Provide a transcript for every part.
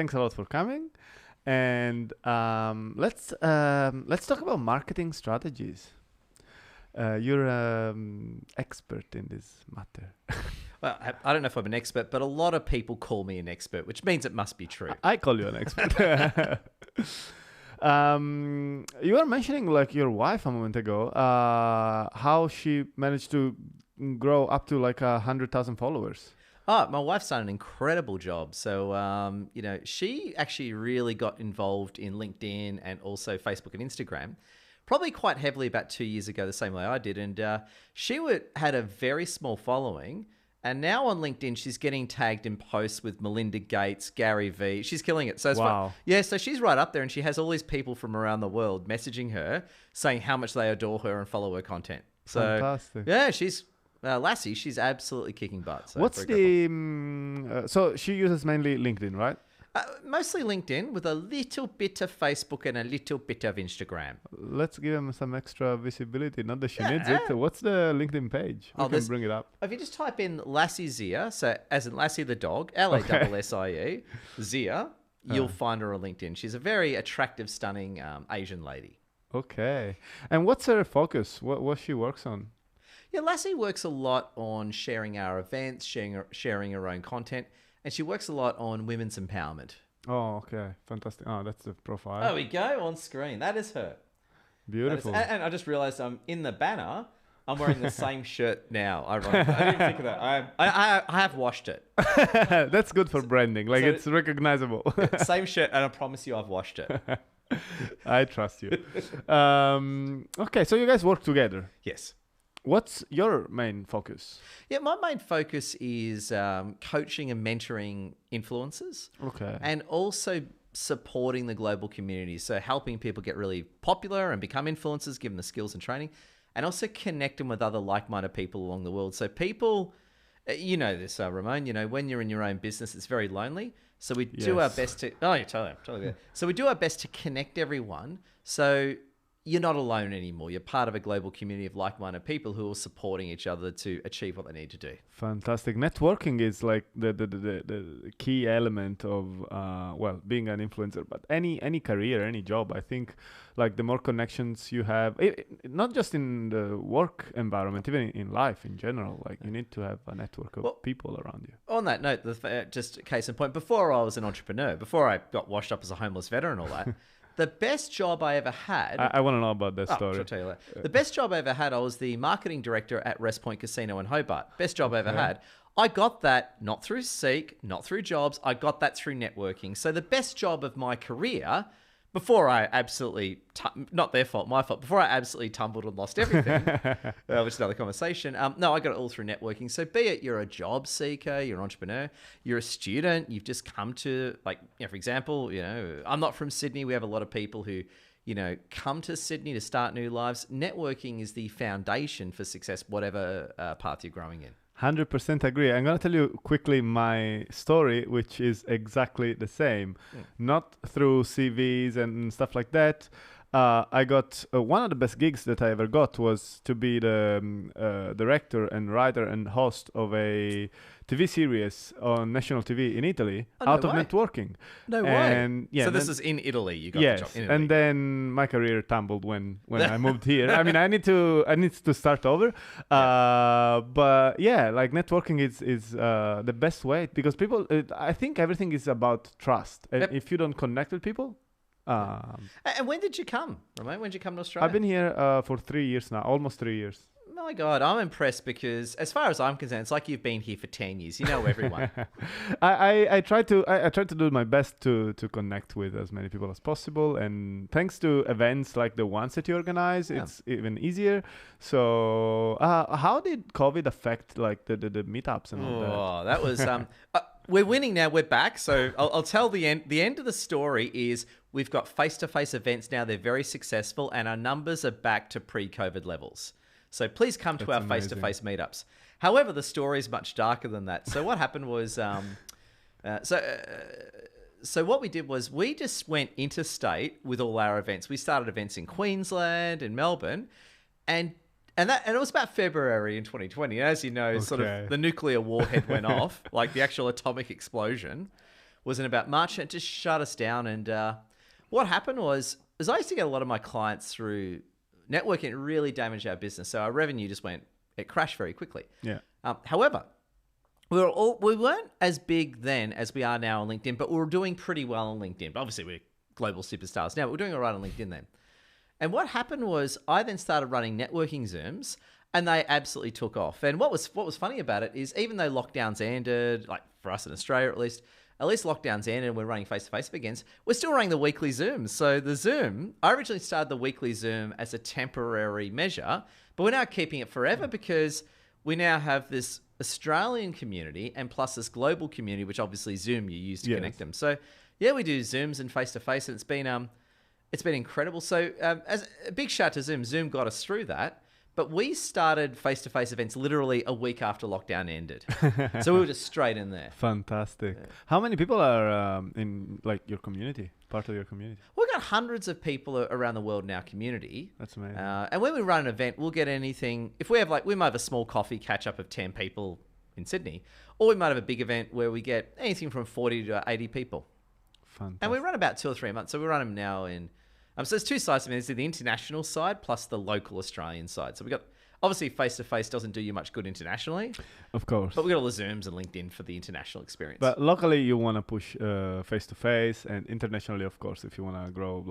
thanks a lot for coming. And let's talk about marketing strategies. You're expert in this matter. Well, I don't know if I'm an expert, but a lot of people call me an expert, which means it must be true. I call you an expert. You were mentioning like your wife a moment ago, how she managed to grow up to like 100,000 followers. Oh, my wife's done an incredible job. So, she actually really got involved in LinkedIn and also Facebook and Instagram, probably quite heavily about 2 years ago, the same way I did. And she had a very small following. And now on LinkedIn, she's getting tagged in posts with Melinda Gates, Gary Vee. She's killing it. So it's wow. Yeah, so she's right up there, and she has all these people from around the world messaging her, saying how much they adore her and follow her content. So, fantastic. Yeah, she's Lassie. She's absolutely kicking butt. So what's the so she uses mainly LinkedIn, right? Mostly LinkedIn with a little bit of Facebook and a little bit of Instagram. Let's give him some extra visibility. Not that she needs it. What's the LinkedIn page? We can bring it up. If you just type in Lassie ZIA, so as in Lassie the dog, LASSIE, ZIA, you'll find her on LinkedIn. She's a very attractive, stunning Asian lady. Okay. And what's her focus? What she works on? Yeah, Lassie works a lot on sharing our events, sharing her own content. And she works a lot on women's empowerment. Oh, okay. Fantastic. Oh, that's the profile. There we go on screen. That is her. Beautiful. And I just realized in the banner, I'm wearing the same shirt now. I didn't think of that. I have washed it. That's good for branding. Like, it's recognizable. Same shirt, and I promise you I've washed it. I trust you. Okay, so you guys work together. Yes. What's your main focus? Yeah, my main focus is coaching and mentoring influencers. Okay. And also supporting the global community. So helping people get really popular and become influencers, give them the skills and training, and also connect them with other like-minded people along the world. So people, you know this, Ramon, when you're in your own business, it's very lonely. So we do our best to, totally. So we do our best to connect everyone. So you're not alone anymore. You're part of a global community of like-minded people who are supporting each other to achieve what they need to do. Fantastic. Networking is like the key element of, being an influencer, but any career, any job. I think like the more connections you have, not just in the work environment, even in life in general, like you need to have a network of people around you. On that note, just case in point, before I was an entrepreneur, before I got washed up as a homeless veteran and all that, the best job I ever had... I want to know about that story. I'll tell you later. The best job I ever had, I was the marketing director at Rest Point Casino in Hobart. Best job I ever had. I got that not through Seek, not through jobs. I got that through networking. So the best job of my career, before I absolutely... not their fault, my fault. Before I absolutely tumbled and lost everything, which is another conversation. No, I got it all through networking. So be it you're a job seeker, you're an entrepreneur, you're a student, you've just come to, for example, I'm not from Sydney. We have a lot of people who, come to Sydney to start new lives. Networking is the foundation for success, whatever path you're growing in. 100% agree. I'm going to tell you quickly my story, which is exactly the same. Not through CVs and stuff like that. I got one of the best gigs that I ever got was to be the director and writer and host of a TV series on national TV in Italy out of networking. No way. Yeah, so this is in Italy. You got the job in Italy. And then my career tumbled when I moved here. I mean, I need to start over. But yeah, like networking is the best way because people. I think everything is about trust. And if you don't connect with people. And when did you come, Ramon? When did you come to Australia? I've been here for 3 years now, almost 3 years. My God, I'm impressed because as far as I'm concerned, it's like you've been here for 10 years. You know everyone. I try to do my best to connect with as many people as possible. And thanks to events like the ones that you organize, it's even easier. So how did COVID affect like the meetups and all that? Oh, that was... we're winning now. We're back. So I'll tell the end. The end of the story is we've got face-to-face events now. They're very successful and our numbers are back to pre-COVID levels. So please come to our face-to-face meetups. However, the story is much darker than that. So what happened was, so what we did was we just went interstate with all our events. We started events in Queensland and Melbourne, and it was about February in 2020. As you know, sort of the nuclear warhead went off, like the actual atomic explosion. was in about March, and it just shut us down. And what happened was I used to get a lot of my clients through networking. It really damaged our business. So our revenue it crashed very quickly. Yeah. However, we weren't as big then as we are now on LinkedIn, but we were doing pretty well on LinkedIn. But obviously, we're global superstars now, but we're doing all right on LinkedIn then. And what happened was I then started running networking Zooms, and they absolutely took off. And what was funny about it is even though lockdowns ended, like for us in Australia at least lockdowns ended and we're running face-to-face again, we're still running the weekly Zooms. So the Zoom, I originally started the weekly Zoom as a temporary measure, but we're now keeping it forever because we now have this Australian community and plus this global community, which obviously Zoom you use to connect them. So yeah, we do Zooms and face-to-face, and it's been incredible. So as a big shout to Zoom, Zoom got us through that. But we started face-to-face events literally a week after lockdown ended. So we were just straight in there. Fantastic. Yeah. How many people are in like your community, part of your community? We've got hundreds of people around the world in our community. That's amazing. And when we run an event, we'll get anything. If we have we might have a small coffee catch-up of 10 people in Sydney, or we might have a big event where we get anything from 40 to 80 people. Fantastic. And we run about 2 or 3 months. So we run them now in... so there's two sides. There's the international side plus the local Australian side. So we got obviously face-to-face doesn't do you much good internationally, of course, but we got all the Zooms and LinkedIn for the international experience. But locally, you want to push face-to-face, and internationally, of course, if you want to grow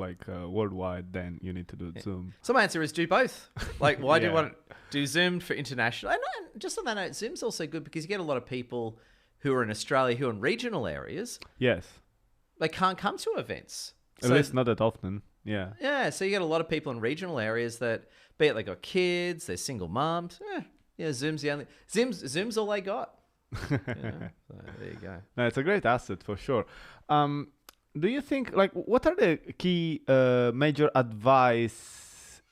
worldwide, then you need to do Zoom. So my answer is do both. Why do you want to do Zoom for international? And just on that note, Zoom's also good because you get a lot of people who are in Australia who are in regional areas. Yes, they can't come to events. At least not that often. Yeah. Yeah. So you get a lot of people in regional areas that, be it they got kids, they're single moms. Zoom's the only Zoom's all they got. So there you go. No, it's a great asset for sure. Do you think what are the key major advice?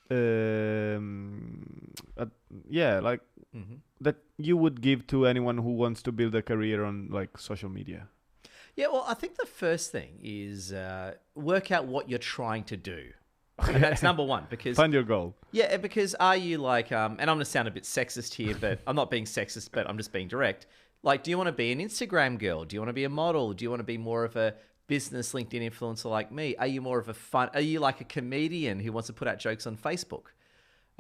That you would give to anyone who wants to build a career on social media? Yeah, well, I think the first thing is work out what you're trying to do. And that's number one. Because find your goal. Yeah, because are you and I'm going to sound a bit sexist here, but I'm not being sexist, but I'm just being direct. Do you want to be an Instagram girl? Do you want to be a model? Do you want to be more of a business LinkedIn influencer like me? Are you more of are you like a comedian who wants to put out jokes on Facebook?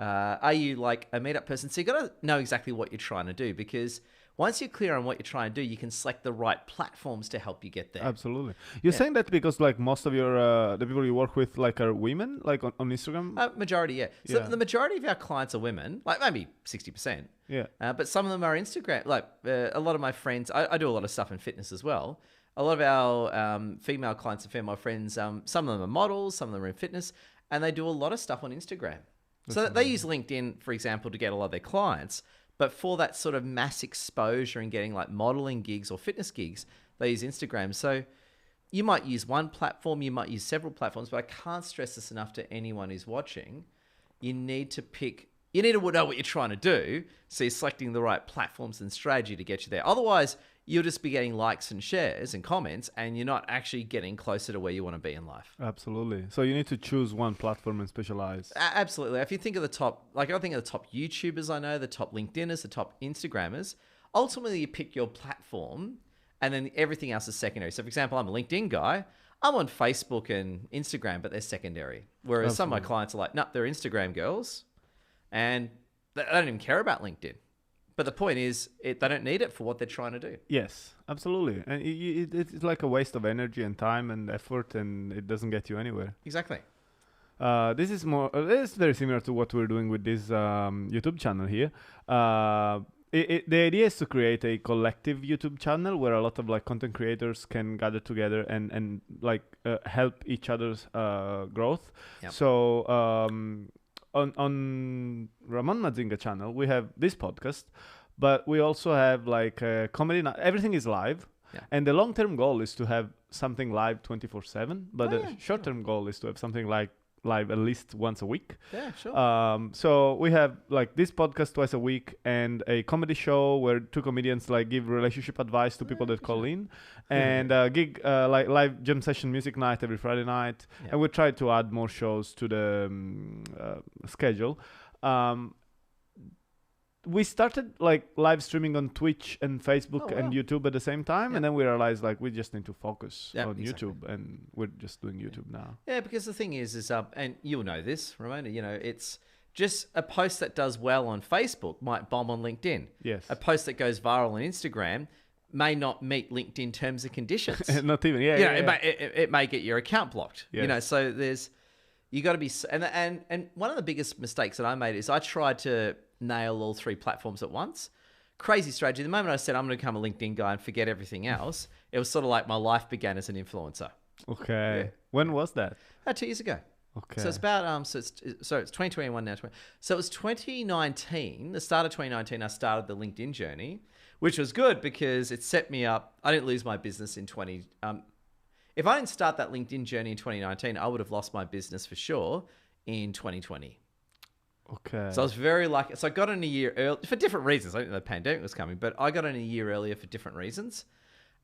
Are you like a meetup person? So you got to know exactly what you're trying to do, because once you're clear on what you're trying to do, you can select the right platforms to help you get there. Absolutely. You're saying that because most of your the people you work with are women, on Instagram? Majority, yeah. So the majority of our clients are women, maybe 60%. Yeah. But some of them are Instagram. A lot of my friends, I do a lot of stuff in fitness as well. A lot of our female clients and female friends, some of them are models, some of them are in fitness, and they do a lot of stuff on Instagram. So they use LinkedIn, for example, to get a lot of their clients. But for that sort of mass exposure and getting modeling gigs or fitness gigs, they use Instagram. So you might use one platform, you might use several platforms, but I can't stress this enough to anyone who's watching. You need to know what you're trying to do. So you're selecting the right platforms and strategy to get you there. Otherwise, you'll just be getting likes and shares and comments, and you're not actually getting closer to where you want to be in life. Absolutely. So you need to choose one platform and specialize. Absolutely. If you think of the top, I think of the top YouTubers I know, the top LinkedIners, the top Instagrammers, ultimately you pick your platform and then everything else is secondary. So for example, I'm a LinkedIn guy. I'm on Facebook and Instagram, but they're secondary. Whereas some of my clients are they're Instagram girls and they don't even care about LinkedIn. But the point is, they don't need it for what they're trying to do. Yes, absolutely. And it's like a waste of energy and time and effort, and it doesn't get you anywhere. Exactly. This is very similar to what we're doing with this YouTube channel here. The idea is to create a collective YouTube channel where a lot of content creators can gather together and help each other's growth. Yep. So on Ramon Mazinga channel, we have this podcast, but we also have comedy. Everything is live. Yeah. And the long-term goal is to have something live 24/7, but the short-term goal is to have something live at least once a week. Yeah, sure. So we have this podcast twice a week and a comedy show where two comedians give relationship advice to people that call in, and gig live jam session music night every Friday night. Yeah. And we try to add more shows to the schedule. we started like live streaming on Twitch and Facebook and wow. YouTube at the same time, and then we realized like we just need to focus on Exactly. YouTube, and we're just doing YouTube now. Yeah, because the thing is and you'll know this, Ramona, it's just a post that does well on Facebook might bomb on LinkedIn. Yes. A post that goes viral on Instagram may not meet LinkedIn terms and conditions. Not even, It may get your account blocked. Yes. So you got to be, and one of the biggest mistakes that I made is I tried to nail all 3 platforms at once. Crazy strategy. The moment I said I'm going to become a LinkedIn guy and forget everything else, it was sort of like my life began as an influencer. Okay. Yeah. When was that? 2 years ago. Okay. So it's about so it's 2021 now. So it was 2019. The start of 2019, I started the LinkedIn journey, which was good because it set me up. I didn't lose my business in 20. If I didn't start that LinkedIn journey in 2019, I would have lost my business for sure in 2020. Okay. So I was very lucky. So I got in a year early for different reasons. I didn't know the pandemic was coming, but I got in a year earlier for different reasons.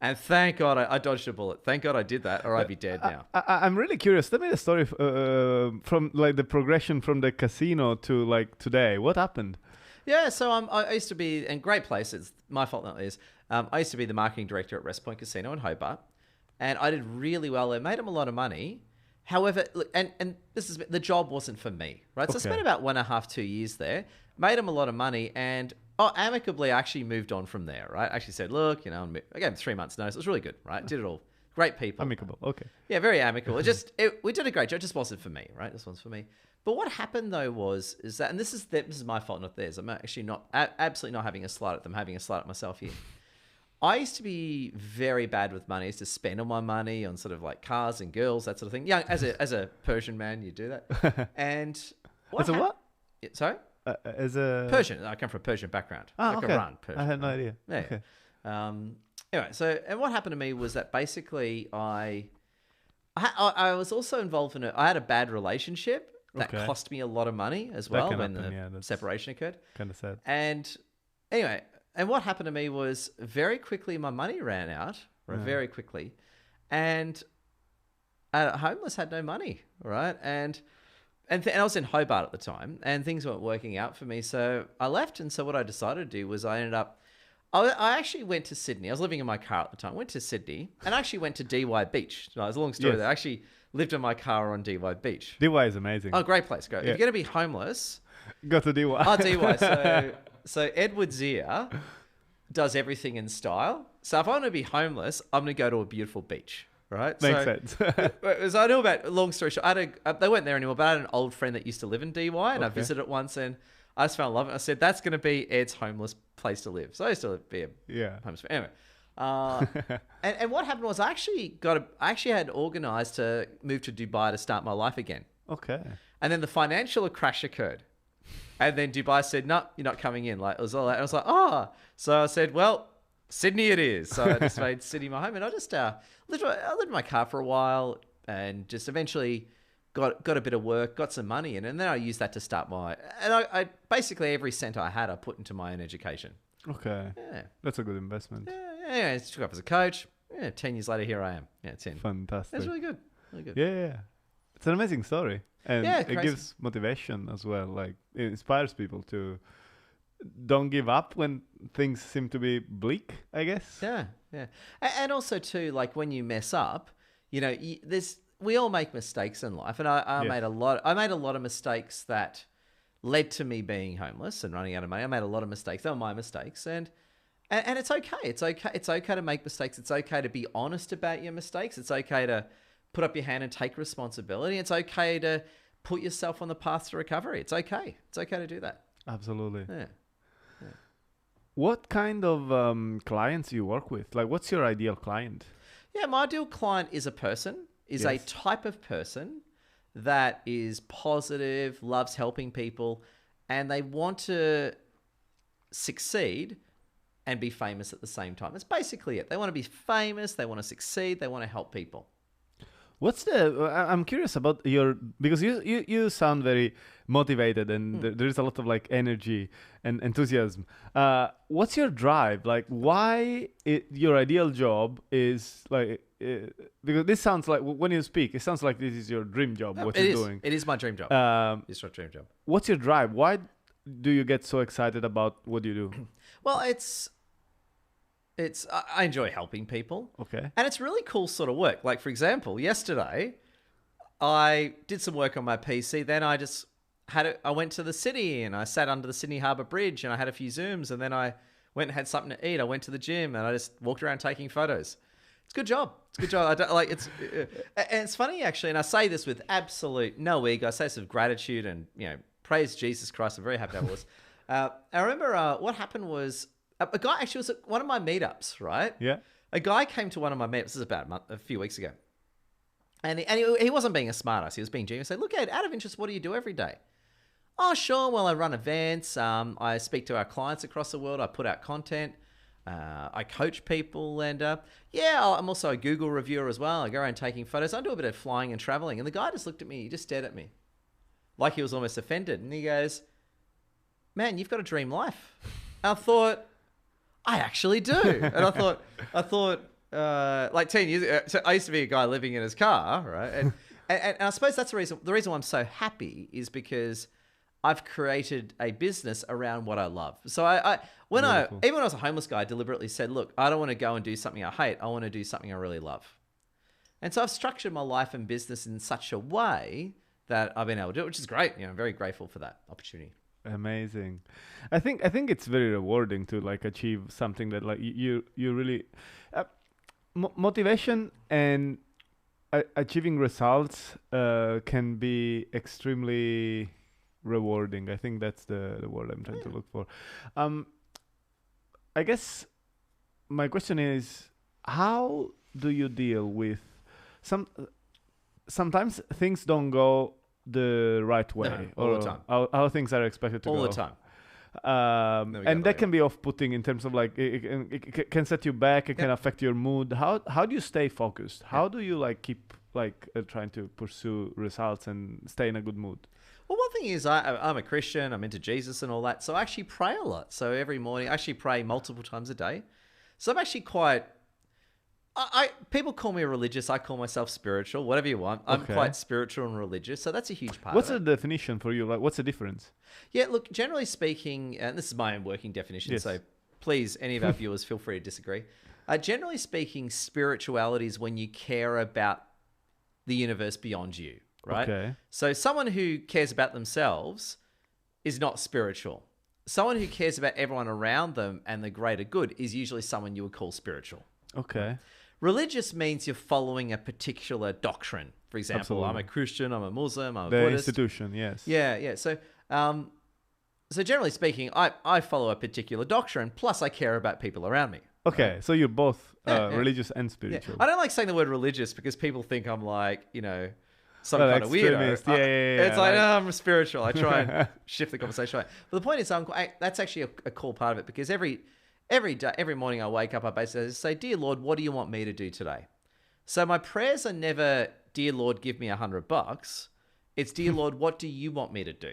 And thank God I dodged a bullet. Thank God I did that, or I'd be dead now. I'm really curious. Tell me the story from like the progression from the casino to like today. What happened? Yeah, so I used to be in great places. My fault not is. I used to be the marketing director at Rest Point Casino in Hobart, and I did really well there. Made them a lot of money. However, look, and this is the job wasn't for me, right? So I spent about 1.5, 2 years there. Made them a lot of money, and amicably, I actually moved on from there, right? I actually said, look, I gave them 3 months notice. It was really good, right? Did it all. Great people. Amicable. Okay. Yeah, very amicable. We did a great job. It just wasn't for me, right? This one's for me. But what happened though is that, and this is my fault, not theirs. I'm actually absolutely not having a slight at them, having a slight at myself here. I used to be very bad with money. I used to spend all my money on sort of like cars and girls, that sort of thing. Yeah, as a Persian man, you do that. And As a what? Sorry? As a Persian. I come from a Persian background. okay. Iran Persian. I had no idea. Yeah. Okay. Anyway, and what happened to me was that basically I was also involved in I had a bad relationship that cost me a lot of money as well when the separation occurred. Kind of sad. And anyway, and what happened to me was very quickly my money ran out, very quickly, and homeless had no money, right? And I was in Hobart at the time, and things weren't working out for me, so I left. And so what I decided to do was I actually went to Sydney. I was living in my car at the time. Went to Sydney and actually went to DY Beach. No, it's a long story there. I actually lived in my car on DY Beach. DY is amazing. Oh, great place. Go. Yeah. If you're going to be homeless, go to DY. Oh, DY. So Edward ZIA does everything in style. So if I want to be homeless, I'm going to go to a beautiful beach. Right? Makes sense. So I know about, long story short, they weren't there anymore, but I had an old friend that used to live in DY, and I visited it once, and I just fell in love with it. I said, that's going to be Ed's homeless place to live. So I used to be a homeless. Anyway, and what happened was I actually had organised to move to Dubai to start my life again. Okay. And then the financial crash occurred. And then Dubai said, no, you're not coming in. Like, it was all that. And I was like, oh. So I said, well, Sydney it is. So I just made Sydney my home. And I just lived in my car for a while and just eventually got a bit of work, got some money in, and then I used that to start I basically every cent I had, I put into my own education. Okay. Yeah. That's a good investment. Yeah. I took up as a coach. Yeah. 10 years later, here I am. Yeah. 10. Fantastic. That's really good. Really good. Yeah. It's an amazing story. And it crazy. gives motivation as well. Like it inspires people to don't give up when things seem to be bleak, I guess. Yeah. And also too, like when you mess up, we all make mistakes in life, and I made a lot of mistakes that led to me being homeless and running out of money. I made a lot of mistakes. They were my mistakes, and it's okay. It's okay to make mistakes. It's okay to be honest about your mistakes. It's okay to put up your hand and take responsibility. It's okay to put yourself on the path to recovery. It's okay. It's okay to do that. Absolutely. Yeah. What kind of clients do you work with? Like, what's your ideal client? Yeah, my ideal client is a type of person that is positive, loves helping people, and they want to succeed and be famous at the same time. That's basically it. They want to be famous, they want to succeed, they want to help people. I'm curious about because you sound very motivated and there is a lot of like energy and enthusiasm. What's your drive? Like why your ideal job is like, because this sounds like when you speak, it sounds like this is your dream job, what you're doing. It is my dream job. It's my dream job. What's your drive? Why do you get so excited about what you do? Well, I enjoy helping people. Okay. And it's really cool sort of work. Like, for example, yesterday, I did some work on my PC. Then I went to the city and I sat under the Sydney Harbour Bridge and I had a few Zooms. And then I went and had something to eat. I went to the gym and I just walked around taking photos. It's a good job. It's a good job. And it's funny, actually. And I say this with absolute no ego. I say this with gratitude and, praise Jesus Christ. I'm very happy that was. I remember what happened was a guy actually was at one of my meetups, right? Yeah. A guy came to one of my meetups. This is about a few weeks ago. And he wasn't being a smartass. He was being genuine. He said, look, Ed, out of interest, what do you do every day? Oh, sure. Well, I run events. I speak to our clients across the world. I put out content. I coach people. And I'm also a Google reviewer as well. I go around taking photos. I do a bit of flying and traveling. And the guy just looked at me. He just stared at me like he was almost offended. And he goes, man, you've got a dream life. And I thought, I actually do. And I thought, like 10 years ago, so I used to be a guy living in his car, right? And I suppose that's the reason why I'm so happy is because I've created a business around what I love. So even when I was a homeless guy, I deliberately said, look, I don't want to go and do something I hate. I want to do something I really love. And so I've structured my life and business in such a way that I've been able to do it, which is great. I'm very grateful for that opportunity. Amazing. I think it's very rewarding to like achieve something that like you really motivation and achieving results can be extremely rewarding. I think that's the word I'm trying to look for. I guess my question is, how do you deal with sometimes things don't go the right way, all the time. How things are expected to go all the time. And that can be off-putting in terms of like it can set you back. It can affect your mood. How do you stay focused? How do you like keep like trying to pursue results and stay in a good mood? Well, one thing is I'm a Christian. I'm into Jesus and all that. So I actually pray a lot. So every morning I actually pray multiple times a day. So I'm actually quite... people call me religious. I call myself spiritual. Whatever you want. I'm quite spiritual and religious. So that's a huge part What's of it. the definition for you? Like, what's the difference? Yeah, look, generally speaking, and this is my own working definition, Yes. so please, any of our viewers, feel free to disagree. Generally speaking, spirituality is when you care about the universe beyond you, right? Okay. So someone who cares about themselves is not spiritual. Someone who cares about everyone around them and the greater good is usually someone you would call spiritual. Okay. Religious means you're following a particular doctrine. For example, Absolutely. I'm a Christian, I'm a Muslim, I'm a The Buddhist. institution, yes. Yeah. So generally speaking, I follow a particular doctrine, plus I care about people around me. Okay, so you're both Yeah. religious and Yeah. spiritual. I don't like saying the word religious because people think I'm like, some kind of weirdo. extremist. Yeah. It's like, no, I'm spiritual. I try and shift the conversation away. But the point is, that's actually a cool part of it because every day, every morning I wake up, I basically say, Dear Lord, what do you want me to do today? So my prayers are never, Dear Lord, give me $100. It's, Dear Lord, what do you want me to do?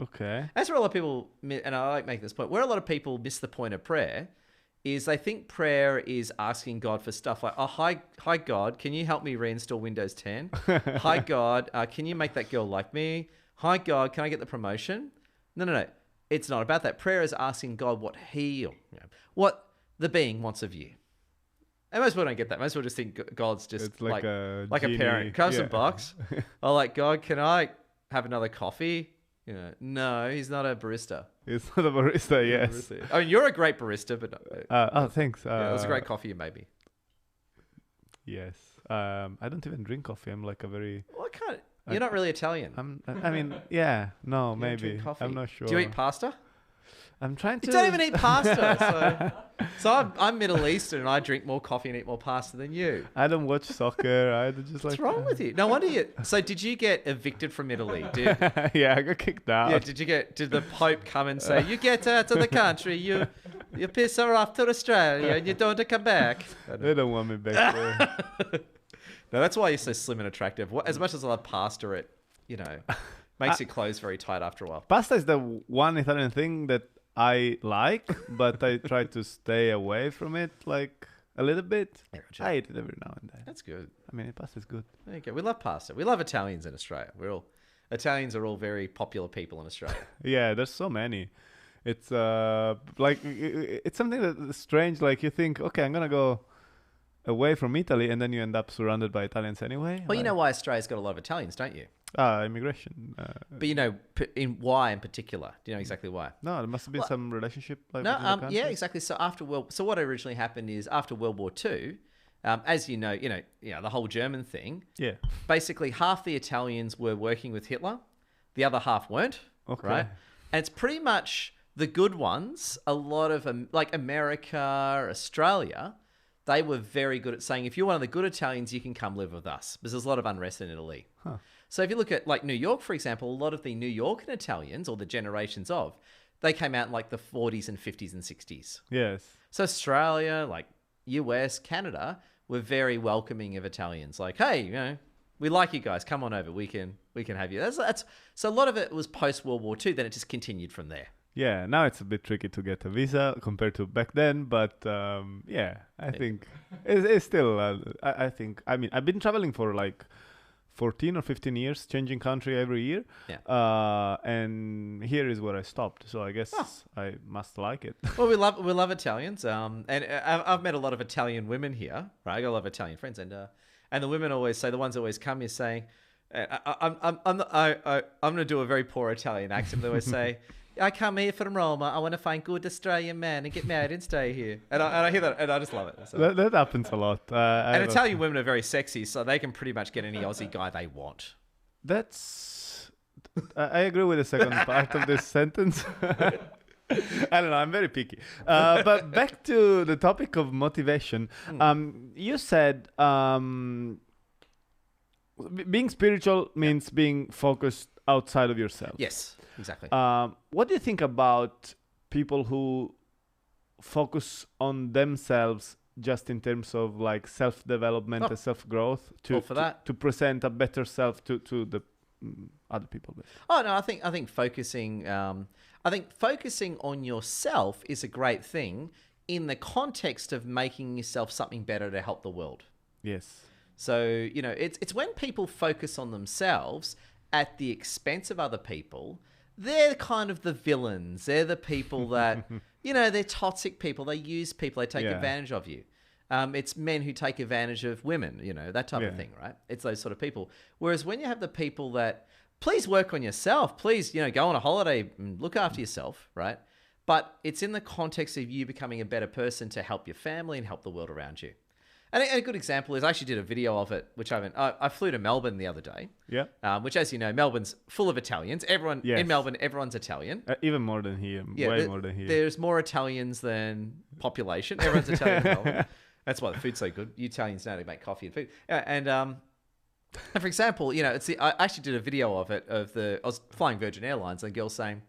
Okay. That's where a lot of people, and I like making this point, where a lot of people miss the point of prayer is they think prayer is asking God for stuff like, oh, hi God, can you help me reinstall Windows 10? Hi God, can you make that girl like me? Hi God, can I get the promotion? No. It's not about that. Prayer is asking God what what the being wants of you. And most people don't get that. Most people just think God's just It's like a genie. parent. Comes in Yeah. a box. Oh, like, God, can I have another coffee? No, he's not a barista. It's not a barista, yes. I mean, you're a great barista, but Thanks. yeah, it was a great coffee you made me. Yes. I don't even drink coffee. I'm like a very... What kind? You're not really Italian. I mean, yeah. No, You don't maybe. drink coffee. I'm not sure. Do you eat pasta? I'm trying to... You don't even eat pasta. So I'm Middle Eastern and I drink more coffee and eat more pasta than you. I don't watch soccer. I just What's like... wrong with you? No wonder you... So did you get evicted from Italy? Yeah, I got kicked out. Yeah, did the Pope come and say, you get out of the country, you piss her off to Australia and you don't come back? They don't want me back there. No, that's why you're so slim and attractive. As much as I love pasta, it, makes your clothes very tight after a while. Pasta is the one Italian thing that I like, but I try to stay away from it like a little bit. Yeah, gotcha. I eat it every now and then. That's good. I mean, pasta is good. There you go. We love pasta. We love Italians in Australia. Italians are all very popular people in Australia. Yeah, there's so many. It's it's something that's strange. Like you think, okay, I'm gonna go away from Italy, and then you end up surrounded by Italians anyway. Well, you know why Australia's got a lot of Italians, don't you? Immigration. But you know, why in particular? Do you know exactly why? No, there must have been some relationship. Like, No, between the countries. yeah, exactly. So what originally happened is after World War II, as you know, the whole German thing. Yeah. Basically, half the Italians were working with Hitler, the other half weren't. Okay. Right, and it's pretty much the good ones. A lot of like America, Australia, they were very good at saying, if you're one of the good Italians, you can come live with us, because there's a lot of unrest in Italy. Huh. So if you look at like New York, for example, a lot of the New York Italians, or the generations of, they came out in like the 40s and 50s and 60s. Yes. So Australia, like US, Canada, were very welcoming of Italians. Like, hey, we like you guys. Come on over. We can have you. That's so a lot of it was post World War II. Then it just continued from there. Yeah, now it's a bit tricky to get a visa compared to back then, but yeah, I think it's still. I think. I mean, I've been traveling for like 14 or 15 years, changing country every year. Yeah. And here is where I stopped. So I guess I must like it. Well, we love Italians. And I've met a lot of Italian women here. Right, I got a lot of Italian friends, and the women always say, the ones that always come here saying, I'm going to do a very poor Italian accent. They always say, I come here from Roma. I want to find good Australian man and get married and stay here. And I hear that, and I just love it. So. That happens a lot. And Italian women are very sexy, so they can pretty much get any Aussie guy they want. That's. I agree with the second part of this sentence. I don't know. I'm very picky. But back to the topic of motivation. You said being spiritual means being focused outside of yourself. Yes. Exactly. What do you think about people who focus on themselves just in terms of like self-development and self-growth to present a better self to the other people? Oh no, I think focusing on yourself is a great thing in the context of making yourself something better to help the world. Yes. So it's when people focus on themselves at the expense of other people. They're kind of the villains. They're the people that, they're toxic people. They use people. They take advantage of you. It's men who take advantage of women, that type of thing, right? It's those sort of people. Whereas when you have the people that, please work on yourself. Please, go on a holiday and look after yourself, right? But it's in the context of you becoming a better person to help your family and help the world around you. And a good example is I actually did a video of it, which I flew to Melbourne the other day. Yeah. Which, as you know, Melbourne's full of Italians. In Melbourne, everyone's Italian. Even more than here. Way more than here. There's more Italians than population. Everyone's Italian in Melbourne. That's why the food's so good. You Italians know how to make coffee and food. And for example, I actually did a video of it. I was flying Virgin Airlines, and a girl saying,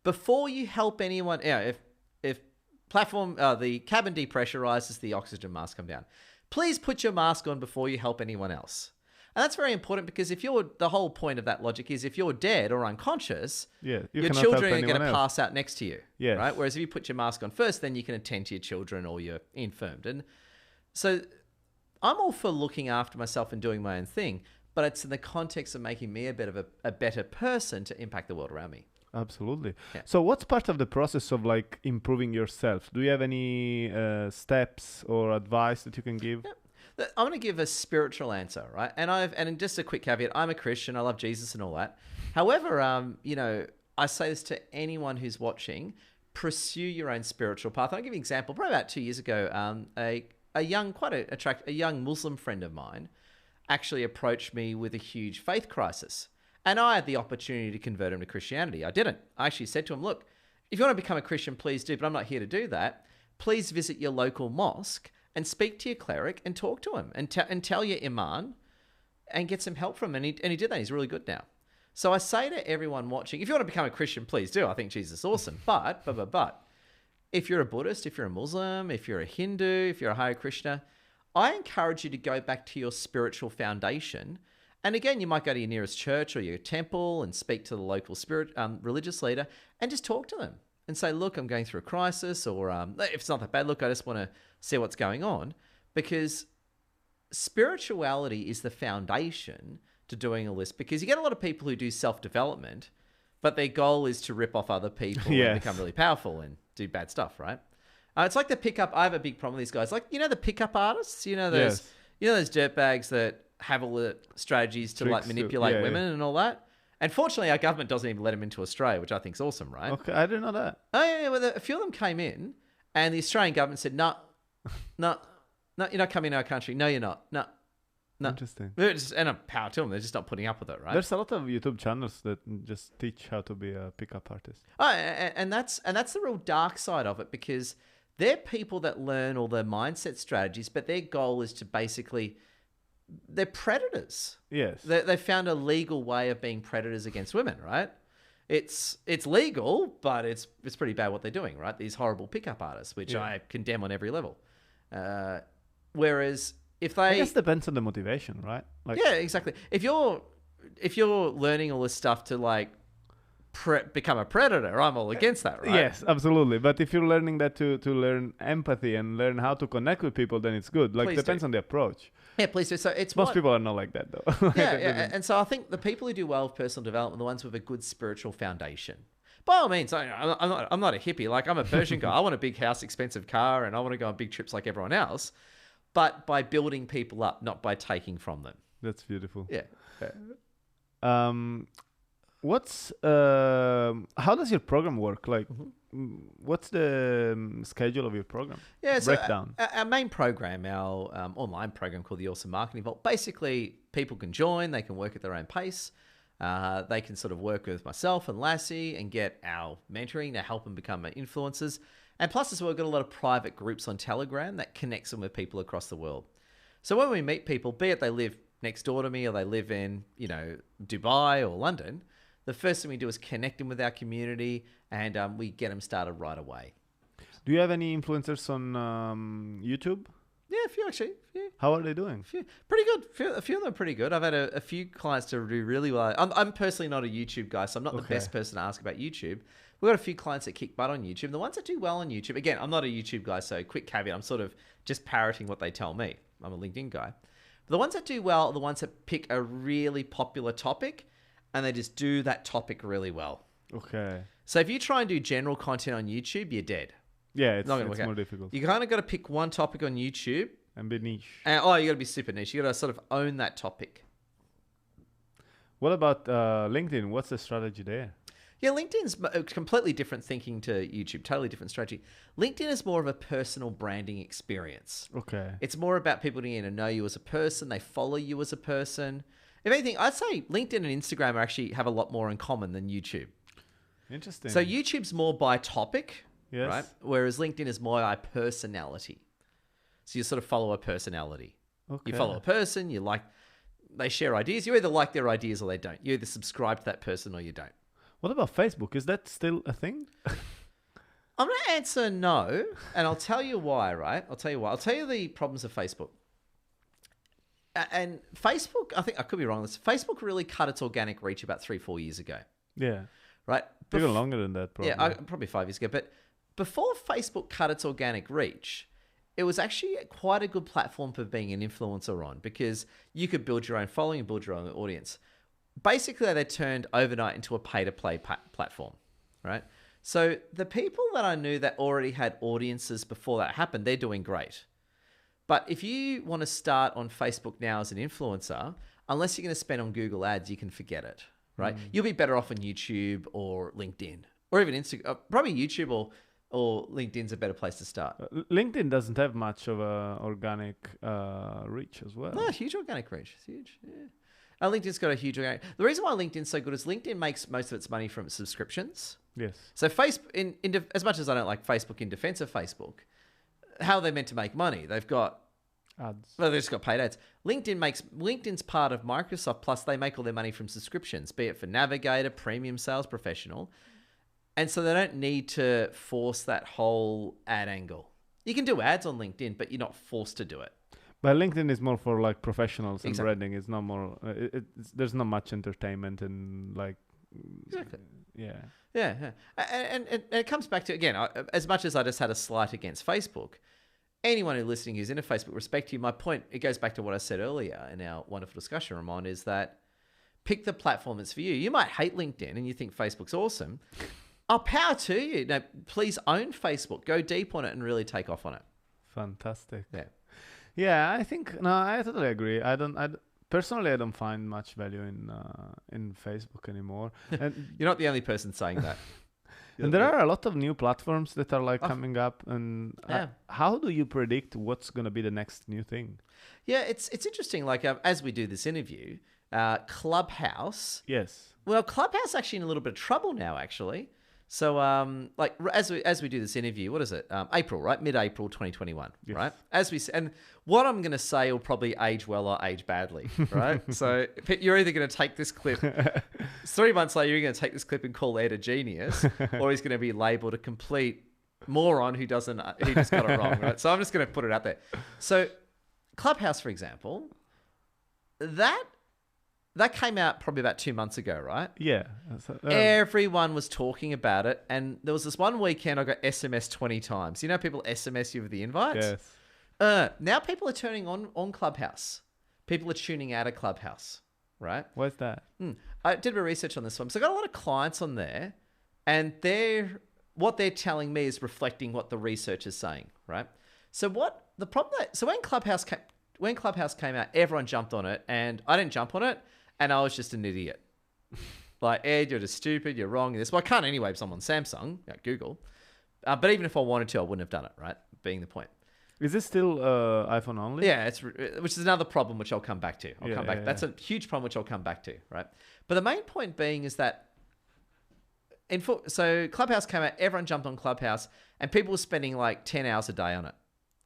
before you help anyone, if platform the cabin depressurizes, the oxygen mask come down. Please put your mask on before you help anyone else. And that's very important because the whole point of that logic is if you're dead or unconscious, your children are going to pass out next to you. Yes. Right? Whereas if you put your mask on first, then you can attend to your children or you're infirmed. And so I'm all for looking after myself and doing my own thing, but it's in the context of making me a better person to impact the world around me. Absolutely. Yeah. So what's part of the process of like improving yourself? Do you have any steps or advice that you can give? Yeah. I'm going to give a spiritual answer, right? And just a quick caveat, I'm a Christian. I love Jesus and all that. However, I say this to anyone who's watching, pursue your own spiritual path. I'll give you an example. Probably about 2 years ago, a young Muslim friend of mine actually approached me with a huge faith crisis. And I had the opportunity to convert him to Christianity. I didn't. I actually said to him, look, if you want to become a Christian, please do, but I'm not here to do that. Please visit your local mosque and speak to your cleric and talk to him and tell your imam and get some help from him. And he did that. He's really good now. So I say to everyone watching, if you want to become a Christian, please do. I think Jesus is awesome. But if you're a Buddhist, if you're a Muslim, if you're a Hindu, if you're a Hare Krishna, I encourage you to go back to your spiritual foundation. And again, you might go to your nearest church or your temple and speak to the local religious leader and just talk to them and say, look, I'm going through a crisis, or if it's not that bad, look, I just want to see what's going on. Because spirituality is the foundation to doing all this, because you get a lot of people who do self-development, but their goal is to rip off other people Yes. and become really powerful and do bad stuff, right? It's like the pickup. I have a big problem with these guys. Like, the pickup artists, those, Yes. those dirtbags that have all the strategies to like Tricks to- manipulate yeah, women and all that. And fortunately, our government doesn't even let them into Australia, which I think is awesome, right? Okay, I didn't know that. Oh, yeah, well, a few of them came in, and the Australian government said, no, you're not coming to our country. No, you're not. No. Interesting. And I'm power to them. They're just not putting up with it, right? There's a lot of YouTube channels that just teach how to be a pickup artist. Oh, and that's the real dark side of it, because they're people that learn all their mindset strategies, but their goal is to basically, they're predators. Yes. They found a legal way of being predators against women, right? It's legal, but it's pretty bad what they're doing, right? These horrible pickup artists, which I condemn on every level. Whereas if they, I guess depends on the motivation, right? Like, yeah, exactly. If you're learning all this stuff to like become a predator, I'm all against that, right? Yes, absolutely. But if you're learning that to learn empathy and learn how to connect with people, then it's good. Like, Please depends do. on the approach. Yeah, please do. So it's Most people are not like that, though. yeah. And so I think the people who do well with personal development are the ones with a good spiritual foundation. By all means, I'm not a hippie. Like, I'm a Persian guy. I want a big house, expensive car, and I want to go on big trips like everyone else. But by building people up, not by taking from them. That's beautiful. Yeah. How does your program work? Like, what's the schedule of your program? Yeah, so breakdown. Our main program, our online program called the Awesome Marketing Vault, basically people can join, they can work at their own pace. They can sort of work with myself and Lassie and get our mentoring to help them become influencers. And plus as well, we've got a lot of private groups on Telegram that connects them with people across the world. So when we meet people, be it they live next door to me or they live in, Dubai or London, the first thing we do is connect them with our community, and we get them started right away. Do you have any influencers on YouTube? Yeah, a few actually. Yeah. How are they doing? Pretty good. A few of them are pretty good. I've had a few clients to do really well. I'm personally not a YouTube guy, so I'm not the best person to ask about YouTube. We've got a few clients that kick butt on YouTube. The ones that do well on YouTube, again, I'm not a YouTube guy, so quick caveat, I'm sort of just parroting what they tell me. I'm a LinkedIn guy. But the ones that do well are the ones that pick a really popular topic and they just do that topic really well. Okay. So if you try and do general content on YouTube, you're dead. Yeah, it's Not gonna more work out. difficult. You kind of got to pick one topic on YouTube. And be niche. And, you got to be super niche. You got to sort of own that topic. What about LinkedIn? What's the strategy there? Yeah, LinkedIn's a completely different thinking to YouTube, totally different strategy. LinkedIn is more of a personal branding experience. Okay. It's more about people getting to know you as a person. They follow you as a person. If anything, I'd say LinkedIn and Instagram actually have a lot more in common than YouTube. Interesting. So YouTube's more by topic, Yes. right? Whereas LinkedIn is more by personality. So you sort of follow a personality. Okay. You follow a person, they share ideas. You either like their ideas or they don't. You either subscribe to that person or you don't. What about Facebook? Is that still a thing? I'm going to answer no, and I'll tell you why, right? I'll tell you why. I'll tell you the problems of Facebook. And Facebook, I think I could be wrong on this. Facebook really cut its organic reach about 3-4 years ago, Yeah. right? Even longer than that, probably. Yeah, probably 5 years ago. But before Facebook cut its organic reach, it was actually quite a good platform for being an influencer on, because you could build your own following and build your own audience. Basically, they turned overnight into a pay-to-play platform, right? So the people that I knew that already had audiences before that happened, they're doing great. But if you want to start on Facebook now as an influencer, unless you're going to spend on Google ads, you can forget it, right? You'll be better off on YouTube or LinkedIn or even Instagram. Probably YouTube or LinkedIn's a better place to start. LinkedIn doesn't have much of a organic reach as well. No, huge organic reach. It's huge, yeah. LinkedIn's got a huge organic. The reason why LinkedIn's so good is LinkedIn makes most of its money from subscriptions. Yes. So Facebook, as much as I don't like Facebook in defense of Facebook, how are they meant to make money? They've got Ads. Well, they've just got paid ads. LinkedIn's part of Microsoft, plus they make all their money from subscriptions, be it for Navigator, Premium Sales Professional. And so they don't need to force that whole ad angle. You can do ads on LinkedIn, but you're not forced to do it. But LinkedIn is more for like professionals and Exactly. branding. It's not more. There's not much entertainment and like. Exactly. Yeah. Yeah. And it comes back to, again, as much as I just had a slight against Facebook, anyone who's listening who's in a Facebook, respect you. My point, it goes back to what I said earlier in our wonderful discussion, Ramon, is that pick the platform that's for you. You might hate LinkedIn and you think Facebook's awesome. Oh, power to you. No, please own Facebook. Go deep on it and really take off on it. Fantastic. Yeah. Yeah, I think no, I totally agree. Personally, I don't find much value in Facebook anymore. And You're not the only person saying that. and there are a lot of new platforms that are like coming up. And how do you predict what's going to be the next new thing? Yeah, it's interesting. Like as we do this interview, Clubhouse. Yes. Well, Clubhouse actually in a little bit of trouble now, actually. So, like as we do this interview, what is it? April, right? Mid-April 2021, Yes. right? And what I'm going to say will probably age well or age badly, right? So you're either going to take this clip 3 months later, you're going to take this clip and call Ed a genius, or he's going to be labelled a complete moron who just got it wrong, right? So I'm just going to put it out there. So Clubhouse, for example, that came out probably about 2 months ago, right? Yeah. Everyone was talking about it. And there was this one weekend I got SMS 20 times. You know, people SMS you with the invites? Yes. Now people are turning on Clubhouse. People are tuning out of Clubhouse, right? What's that? I did a bit of research on this one. So I got a lot of clients on there. And what they're telling me is reflecting what the research is saying, right? So when Clubhouse came out, everyone jumped on it. And I didn't jump on it. And I was just an idiot. Like, Ed, you're just stupid. You're wrong in this. Well, I can't anyway because I'm on Samsung, Google. But even if I wanted to, I wouldn't have done it, right? Being the point. Is this still iPhone only? Yeah, which is another problem which I'll come back to. I'll come back. That's a huge problem which I'll come back to, right? But the main point being is that so Clubhouse came out, everyone jumped on Clubhouse, and people were spending like 10 hours a day on it.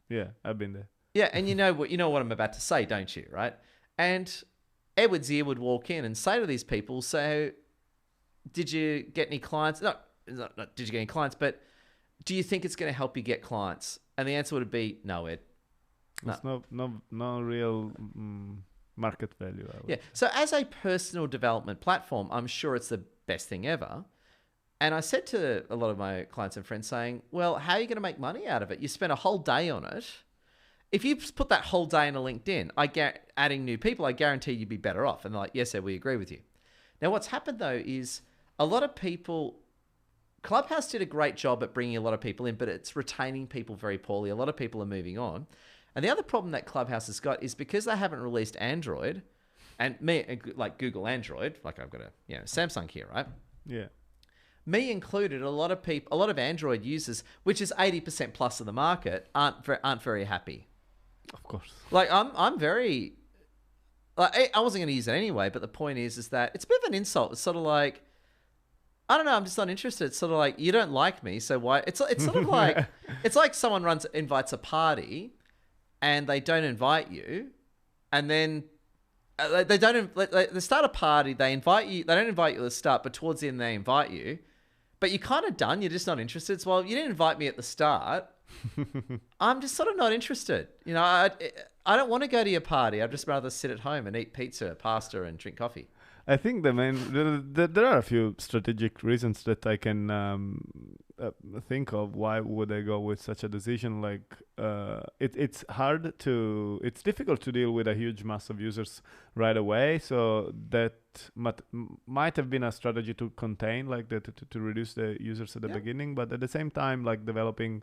Yeah, I've been there. Yeah, and you know what I'm about to say, don't you, right? And Edward ZIA would walk in and say to these people, so did you get any clients? Not did you get any clients, but do you think it's going to help you get clients? And the answer would be no, Ed. There's no real market value. Yeah. So as a personal development platform, I'm sure it's the best thing ever. And I said to a lot of my clients and friends saying, well, how are you going to make money out of it? You spend a whole day on it. If you put that whole day into LinkedIn, adding new people, I guarantee you'd be better off. And they're like, yes, sir, we agree with you. Now, what's happened, though, is a lot of people... Clubhouse did a great job at bringing a lot of people in, but it's retaining people very poorly. A lot of people are moving on. And the other problem that Clubhouse has got is because they haven't released Android, and like Google Android, like I've got a Samsung here, right? Yeah. Me included, a lot of Android users, which is 80% plus of the market, aren't very happy. Of course. Like I'm very, like I wasn't going to use it anyway, but the point is that it's a bit of an insult. It's sort of like, I don't know, I'm just not interested. It's sort of like, you don't like me, so why? It's sort of like, it's like someone invites a party, and they don't invite you, and then they start a party, they invite you, they don't invite you at the start, but towards the end they invite you, but you're kind of done. You're just not interested. It's, well, you didn't invite me at the start. I'm just sort of not interested. You know, I don't want to go to your party. I'd just rather sit at home and eat pizza, pasta, and drink coffee. I think there are a few strategic reasons that I can think of why would I go with such a decision. Like it's difficult to deal with a huge mass of users right away. So that might have been a strategy to contain, like to reduce the users at the beginning. But at the same time, like developing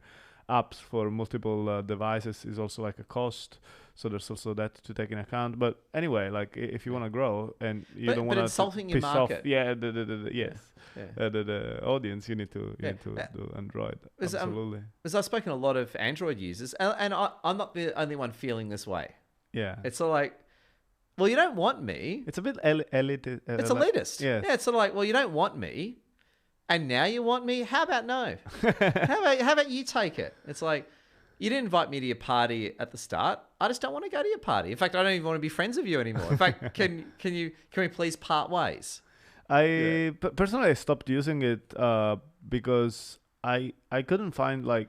apps for multiple devices is also like a cost. So there's also that to take into account. But anyway, like if you want to grow and you don't want to insulting your piss market. off, the audience, you need to do Android. Absolutely. Because I've spoken to a lot of Android users, and I'm not the only one feeling this way. Yeah. It's sort of like, well, you don't want me. It's a bit elitist. It's elitist. Yes. Yeah. It's sort of like, well, you don't want me, and now you want me. How about no? how about you take it? It's like, you didn't invite me to your party at the start. I just don't want to go to your party. In fact, I don't even want to be friends with you anymore. In fact, can we please part ways? Personally, I stopped using it because I couldn't find, like,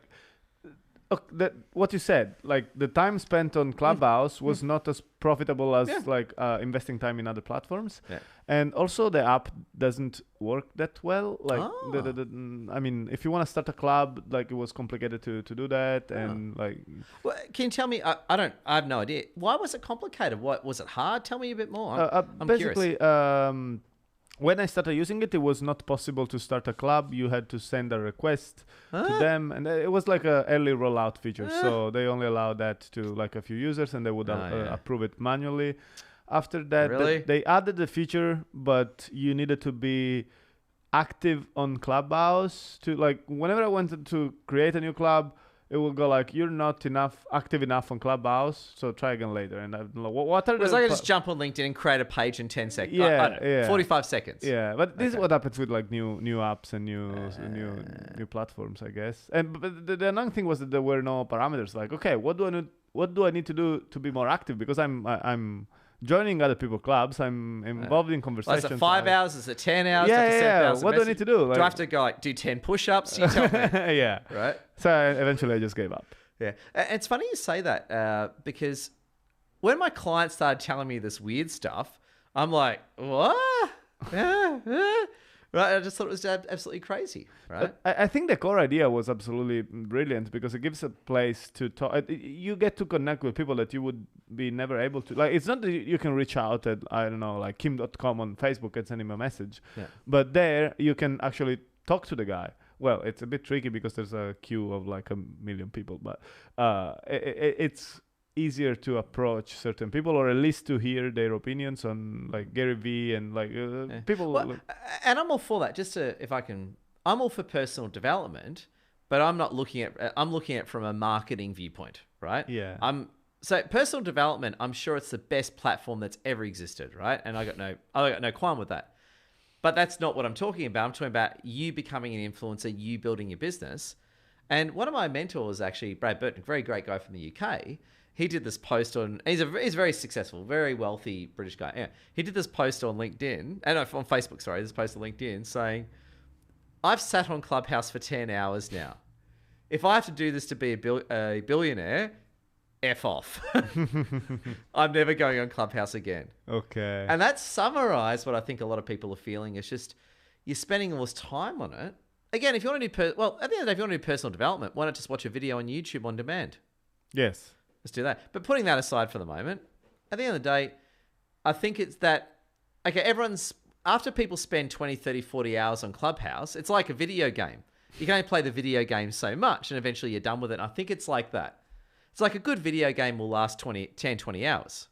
what you said, like the time spent on Clubhouse was not as profitable as like investing time in other platforms. Yeah. And also the app doesn't work that well. Like, I mean, if you want to start a club, like it was complicated to do that. And like, well, can you tell me? I have no idea. Why was it complicated? What was it hard? Tell me a bit more. I'm basically, curious. when I started using it, it was not possible to start a club. You had to send a request to them, and it was like a early rollout feature. So they only allowed that to like a few users, and they would approve it manually. After that, they added the feature, but you needed to be active on Clubhouse to like. Whenever I wanted to create a new club, it will go like, you're not active enough on Clubhouse, so try again later. And I'm like, what are the... It was like I just jump on LinkedIn and create a page in 10 seconds. Yeah, 45 seconds. Yeah, but this is what happens with like new apps and new platforms, I guess. And but the annoying thing was that there were no parameters. Like, okay, what do I need to do to be more active? Because I'm joining other people's clubs. I'm involved in conversations. Is it 5 hours? Is it 10 hours? Yeah. What do I need to do? Like, do I have to go like do 10 push-ups? You tell me. Yeah. Right. So eventually I just gave up. Yeah. It's funny you say that because when my clients started telling me this weird stuff, I'm like, what? Right, I just thought it was absolutely crazy. Right, I think the core idea was absolutely brilliant because it gives a place to talk. You get to connect with people that you would be never able to. Like, it's not that you can reach out at, I don't know, like kim.com on Facebook and send him a message. Yeah. But there you can actually talk to the guy. Well, it's a bit tricky because there's a queue of like 1 million people, but it's easier to approach certain people, or at least to hear their opinions on like Gary Vee and like people. Well, and I'm all for that. I'm all for personal development, but I'm looking at it from a marketing viewpoint, right? Yeah. So personal development, I'm sure it's the best platform that's ever existed, right? And I got no qualm with that. But that's not what I'm talking about. I'm talking about you becoming an influencer, you building your business. And one of my mentors, actually, Brad Burton, a very great guy from the UK, he did this post on, he's very successful, very wealthy British guy. Yeah. He did this post on LinkedIn, on Facebook, sorry, this post on LinkedIn saying, I've sat on Clubhouse for 10 hours now. If I have to do this to be a billionaire, F off. I'm never going on Clubhouse again. Okay. And that summarized what I think a lot of people are feeling. It's just, you're spending all this time on it. Again, if you want to do, at the end of the day, if you want to do personal development, why not just watch a video on YouTube on demand? Yes. Let's do that. But putting that aside for the moment, at the end of the day, I think it's that, okay, after people spend 20, 30, 40 hours on Clubhouse, it's like a video game. You can only play the video game so much and eventually you're done with it. And I think it's like that. It's like a good video game will last 10, 20 hours.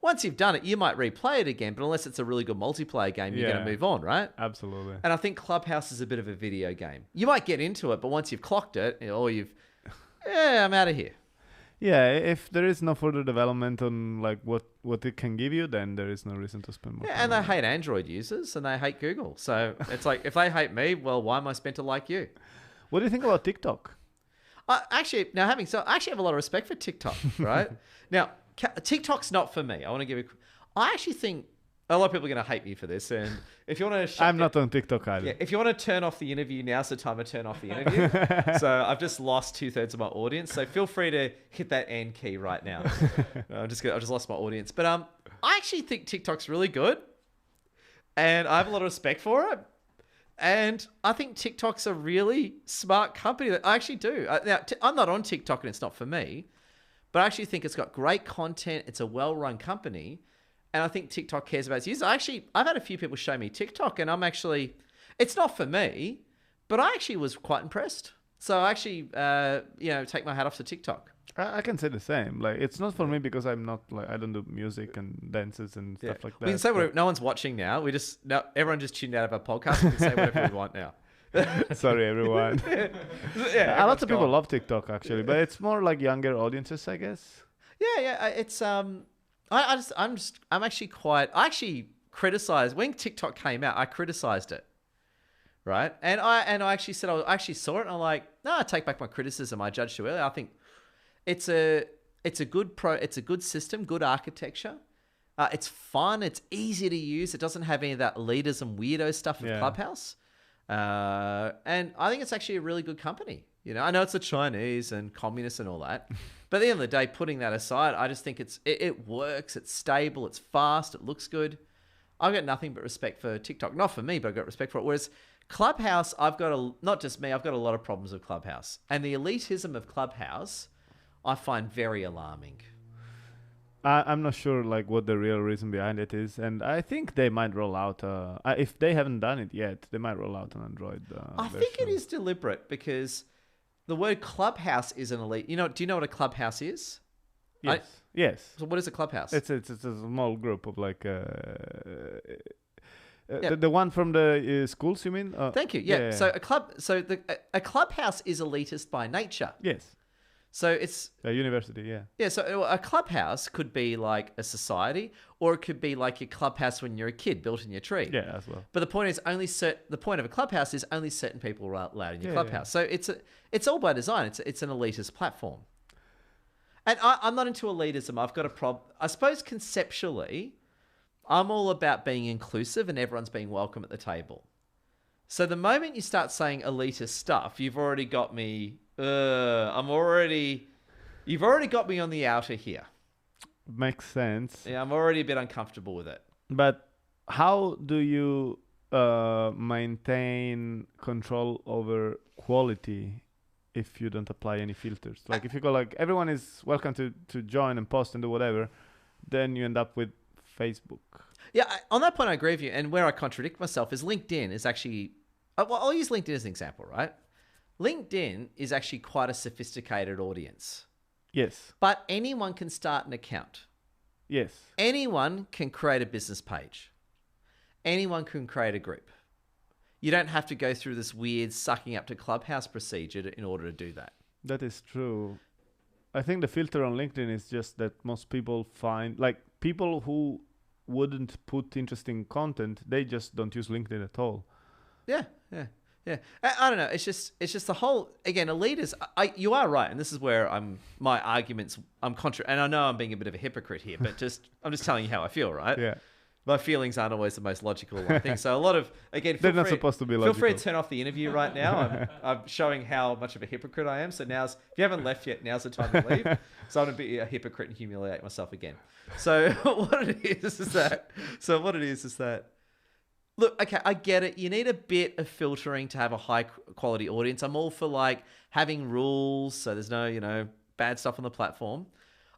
Once you've done it, you might replay it again, but unless it's a really good multiplayer game, you're going to move on, right? Absolutely. And I think Clubhouse is a bit of a video game. You might get into it, but once you've clocked it, or I'm out of here. Yeah, if there is no further development on like what it can give you, then there is no reason to spend more time. And they hate Android users and they hate Google. So it's like, if they hate me, well, why am I spent to like you? What do you think about TikTok? I actually have a lot of respect for TikTok, right? Now, TikTok's not for me. I want to give you... I actually think a lot of people are going to hate me for this. And if you want to... I'm not on TikTok either. Yeah, if you want to turn off the interview, now's the time to turn off the interview. So I've just lost 2/3 of my audience. So feel free to hit that end key right now. I've just lost my audience. But I actually think TikTok's really good. And I have a lot of respect for it. And I think TikTok's a really smart company. I actually do. Now, I'm not on TikTok and it's not for me. But I actually think it's got great content. It's a well-run company. And I think TikTok cares about its users. I've had a few people show me TikTok and it's not for me, but I actually was quite impressed. So I actually, take my hat off to TikTok. I can say the same. Like, it's not for me because I'm not like, I don't do music and dances and stuff like that. We can say whatever. No one's watching now. Everyone just tuned out of our podcast. We can say whatever we want now. Sorry, everyone. A lot of people love TikTok actually, but it's more like younger audiences, I guess. Yeah. It's I'm actually I actually criticized when TikTok came out. I criticized it, right? And I actually said I actually saw it and I'm like, no, I take back my criticism. I judged too early. I think it's a good system, good architecture. It's fun. It's easy to use. It doesn't have any of that leaders and weirdo stuff of Clubhouse. And I think it's actually a really good company. You know, I know it's the Chinese and communists and all that, but at the end of the day, putting that aside, I just think it works. It's stable. It's fast. It looks good. I've got nothing but respect for TikTok. Not for me, but I've got respect for it. Whereas Clubhouse, not just me, I've got a lot of problems with Clubhouse. And the elitism of Clubhouse, I find very alarming. I'm not sure like what the real reason behind it is, and I think they might roll out. If they haven't done it yet, they might roll out an Android. I think it is deliberate because the word Clubhouse is an elite. Do you know what a Clubhouse is? Yes. Yes. So what is a Clubhouse? It's a small group of like the one from the schools. You mean? Thank you. Yeah. So a clubhouse is elitist by nature. Yes. So it's a university. Yeah. Yeah. So a clubhouse could be like a society, or it could be like your clubhouse when you're a kid, built in your tree. Yeah, as well. But the point is the point of a clubhouse is only certain people are allowed in your clubhouse. Yeah. So it's all by design. It's an elitist platform. And I'm not into elitism. I've got a problem. I suppose conceptually, I'm all about being inclusive and everyone's being welcome at the table. So the moment you start saying elitist stuff, you've already got me. You've already got me on the outer here. Makes sense. Yeah, I'm already a bit uncomfortable with it. But how do you maintain control over quality if you don't apply any filters? Like if you go like everyone is welcome to join and post and do whatever, then you end up with Facebook. Yeah, on that point I agree with you. And where I contradict myself is LinkedIn is actually, well, I'll use LinkedIn as an example, right? LinkedIn is actually quite a sophisticated audience. Yes. But anyone can start an account. Yes. Anyone can create a business page. Anyone can create a group. You don't have to go through this weird sucking up to Clubhouse procedure in order to do that. That is true. I think the filter on LinkedIn is just that most people find, like people who wouldn't put interesting content, they just don't use LinkedIn at all. Yeah. I don't know. It's just the whole, again, elitist. You are right, and this is where my arguments. And I know I'm being a bit of a hypocrite here, but I'm just telling you how I feel, right? Yeah. My feelings aren't always the most logical, I think. So a lot of, again, they're not supposed to be logical. Feel free to turn off the interview right now. I'm showing how much of a hypocrite I am. So if you haven't left yet, now's the time to leave. So I'm going to be a hypocrite and humiliate myself again. So what it is that. Look, okay, I get it. You need a bit of filtering to have a high quality audience. I'm all for like having rules so there's no, bad stuff on the platform.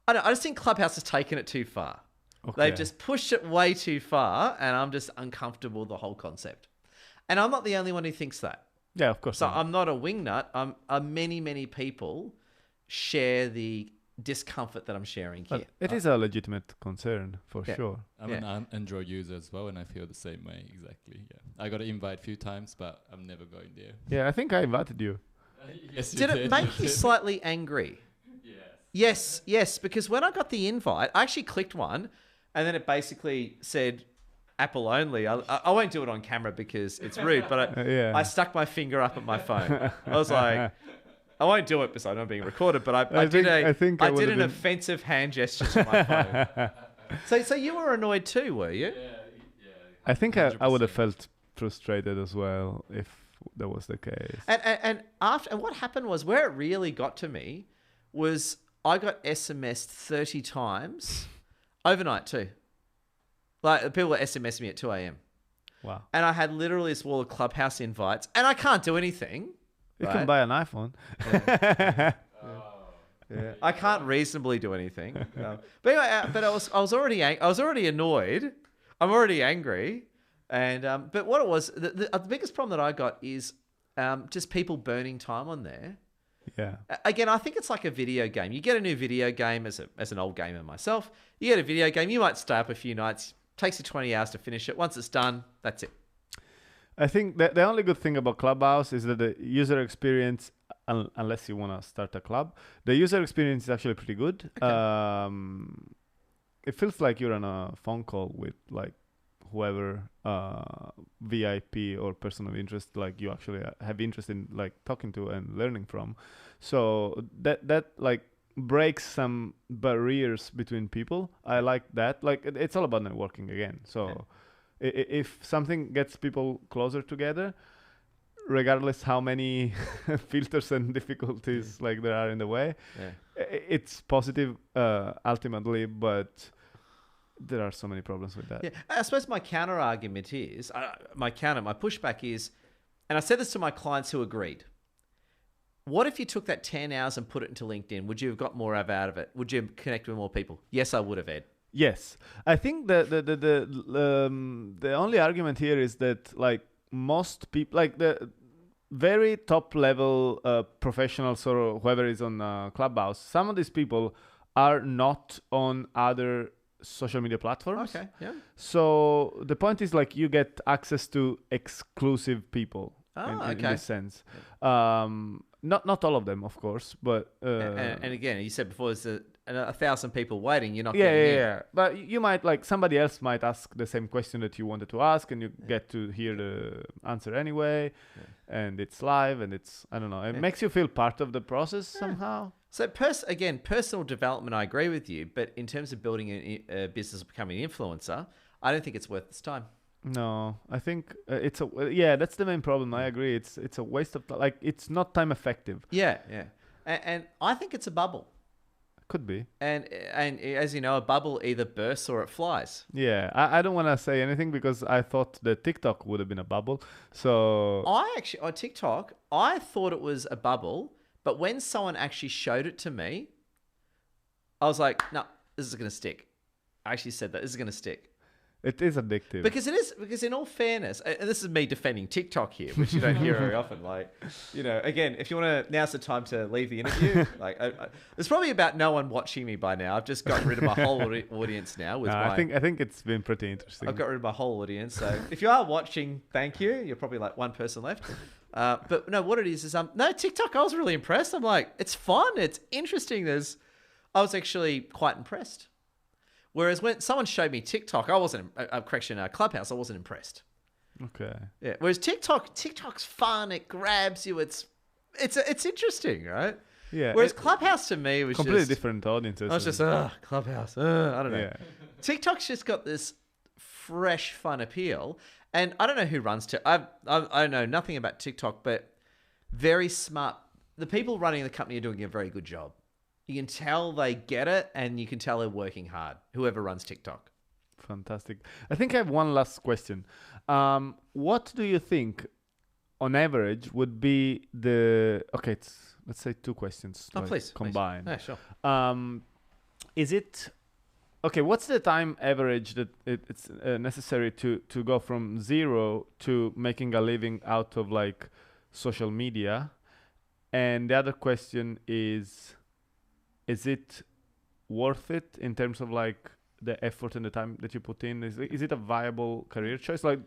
I just think Clubhouse has taken it too far. Okay. They've just pushed it way too far, and I'm just uncomfortable with the whole concept. And I'm not the only one who thinks that. Yeah, of course. So I'm not a wingnut. Many people share the discomfort that I'm sharing here. It is a legitimate concern for sure. I'm an Android user as well, and I feel the same way exactly. Yeah, I got an invite a few times, but I'm never going there. Yeah, I think I invited you. Yes, you did. It make you slightly angry? Yes, because when I got the invite, I actually clicked one, and then it basically said Apple only. I won't do it on camera because it's rude, but I stuck my finger up at my phone. I was like, I won't do it because I'm not being recorded, but I did an offensive hand gesture to my phone. So you were annoyed too, were you? Yeah. I think I would have felt frustrated as well if that was the case. And what happened was, where it really got to me was I got SMS'd 30 times overnight too. Like people were SMSing me at 2 a.m. Wow. And I had literally this wall of Clubhouse invites, and I can't do anything. You can buy an iPhone. Yeah. I can't reasonably do anything. But anyway, but I was already annoyed. I'm already angry. And but what it was, the biggest problem that I got is just people burning time on there. Yeah. Again, I think it's like a video game. You get a new video game as an old gamer myself. You get a video game, you might stay up a few nights. Takes you 20 hours to finish it. Once it's done, that's it. I think that the only good thing about Clubhouse is that the user experience, unless you want to start a club, the user experience is actually pretty good. Okay. It feels like you're on a phone call with like whoever VIP or person of interest, like you actually have interest in like talking to and learning from. So that like breaks some barriers between people. I like that. Like it's all about networking again. So if something gets people closer together, regardless how many filters and difficulties like there are in the way, it's positive ultimately, but there are so many problems with that. Yeah, I suppose my counter argument is, my pushback is, and I said this to my clients who agreed. What if you took that 10 hours and put it into LinkedIn? Would you have got more out of it? Would you connect with more people? Yes, I would have, Ed. Yes, I think the only argument here is that like most people, like the very top level professionals or whoever is on Clubhouse, some of these people are not on other social media platforms. Okay, yeah. So the point is like you get access to exclusive people in this sense. Not all of them, of course, but and again, you said before, there's 1,000 people waiting. You're not getting in. Yeah. But you might like somebody else might ask the same question that you wanted to ask, and you get to hear the answer anyway, and it's live, and it's I don't know. It makes you feel part of the process somehow. So again, personal development, I agree with you, but in terms of building a business, becoming an influencer, I don't think it's worth its time. No, I think that's the main problem. I agree. It's a waste of like it's not time effective. Yeah. And I think it's a bubble. Could be. And as you know, a bubble either bursts or it flies. Yeah, I don't want to say anything because I thought that TikTok would have been a bubble. So on TikTok, I thought it was a bubble, but when someone actually showed it to me, I was like, no, this is going to stick. I actually said that this is going to stick. It is addictive. Because in all fairness, and this is me defending TikTok here, which you don't hear very often. like, again, if you want to, now's the time to leave the interview. Like, there's probably about no one watching me by now. I've just gotten rid of my whole audience now. I think it's been pretty interesting. I've got rid of my whole audience. So if you are watching, thank you. You're probably like one person left. But no, what it is no, TikTok, I was really impressed. I'm like, it's fun. It's interesting. I was actually quite impressed. Whereas when someone showed me TikTok, I wasn't, Clubhouse, I wasn't impressed. Okay. Yeah. Whereas TikTok's fun. It grabs you. It's interesting, right? Yeah. Whereas Clubhouse to me was completely just, different audiences. I was just, Clubhouse. I don't know. Yeah. TikTok's just got this fresh, fun appeal. And I don't know who runs I know nothing about TikTok, but very smart. The people running the company are doing a very good job. You can tell they get it, and you can tell they're working hard, whoever runs TikTok. Fantastic. I think I have one last question. What do you think, on average, would be let's say two questions Please. combined. Yeah, sure. Is it... Okay, what's the time average that it's necessary to go from zero to making a living out of like social media? And the other question is it worth it in terms of like the effort and the time that you put in? Is it a viable career choice? Like,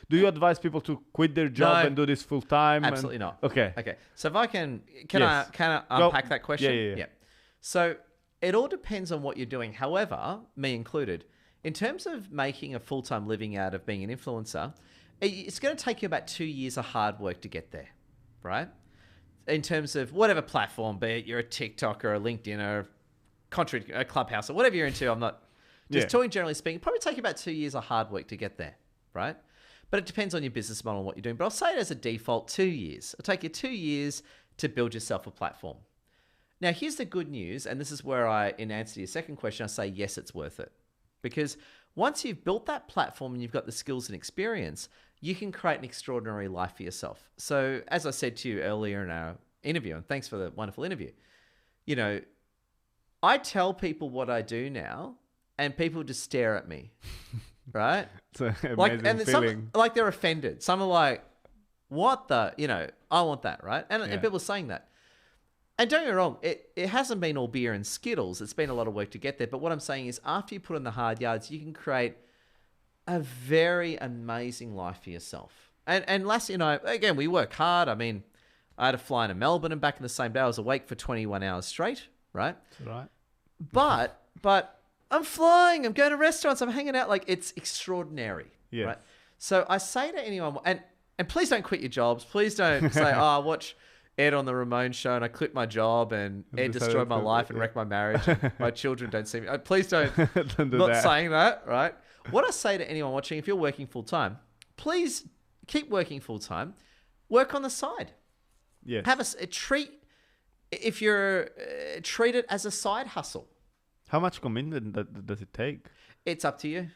do you advise people to quit their job and do this full time? Absolutely not. Okay. So if I can Yes. I unpack that question? Yeah. So it all depends on what you're doing. However, me included, in terms of making a full-time living out of being an influencer, it's going to take you about 2 years of hard work to get there, right? In terms of whatever platform, be it you're a TikTok or a LinkedIn or a Clubhouse or whatever you're into, I'm not just talking generally speaking, it'll probably take you about 2 years of hard work to get there, right? But it depends on your business model and what you're doing. But I'll say it as a default, 2 years. It'll take you 2 years to build yourself a platform. Now, here's the good news, and this is where in answer to your second question, I say, yes, it's worth it. Because once you've built that platform and you've got the skills and experience, you can create an extraordinary life for yourself. So as I said to you earlier in our interview, and thanks for the wonderful interview, I tell people what I do now, and people just stare at me, right? It's an amazing feeling. Like they're offended. Some are like, what the, I want that, right? And people are saying that. And don't get me wrong, it hasn't been all beer and Skittles. It's been a lot of work to get there. But what I'm saying is after you put in the hard yards, you can create a very amazing life for yourself. And Lassie and I, again, we work hard. I mean, I had to fly into Melbourne and back in the same day. I was awake for 21 hours straight, right? That's right. But I'm flying. I'm going to restaurants. I'm hanging out. Like, it's extraordinary, right? So I say to anyone, and please don't quit your jobs. Please don't say, I watch Ed on the Ramon show and I quit my job and Ed destroyed my life and wrecked my marriage. My children don't see me. Please don't. Don't do not that. saying that, right? What I say to anyone watching, if you're working full time, please keep working full time. work on the side. Yes. Have if you're treat it as a side hustle. How much commitment does it take? It's up to you.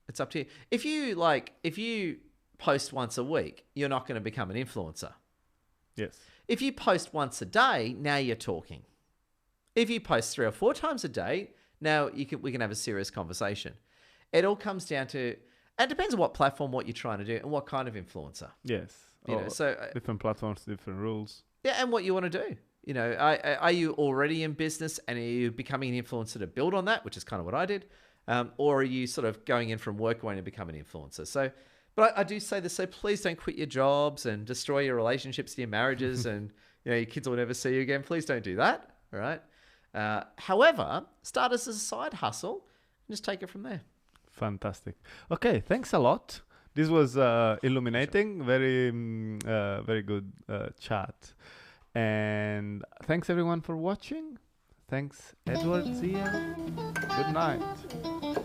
It's up to you. If you post once a week, you're not going to become an influencer. Yes. If you post once a day, now you're talking. If you post 3 or 4 times a day, now we can have a serious conversation. It all comes down to, and it depends on what platform, what you're trying to do, and what kind of influencer. Yes. So different platforms, different rules. yeah, and what you want to do. Are you already in business and are you becoming an influencer to build on that, which is kind of what I did, or are you sort of going in from work wanting to become an influencer? So, but I do say this: so please don't quit your jobs and destroy your relationships, your marriages, and your kids will never see you again. Please don't do that. All right. However, start as a side hustle and just take it from there. Fantastic. Okay, thanks a lot. This was illuminating, very, very good chat. And thanks everyone for watching. Thanks, Edward. ZIA. Good night.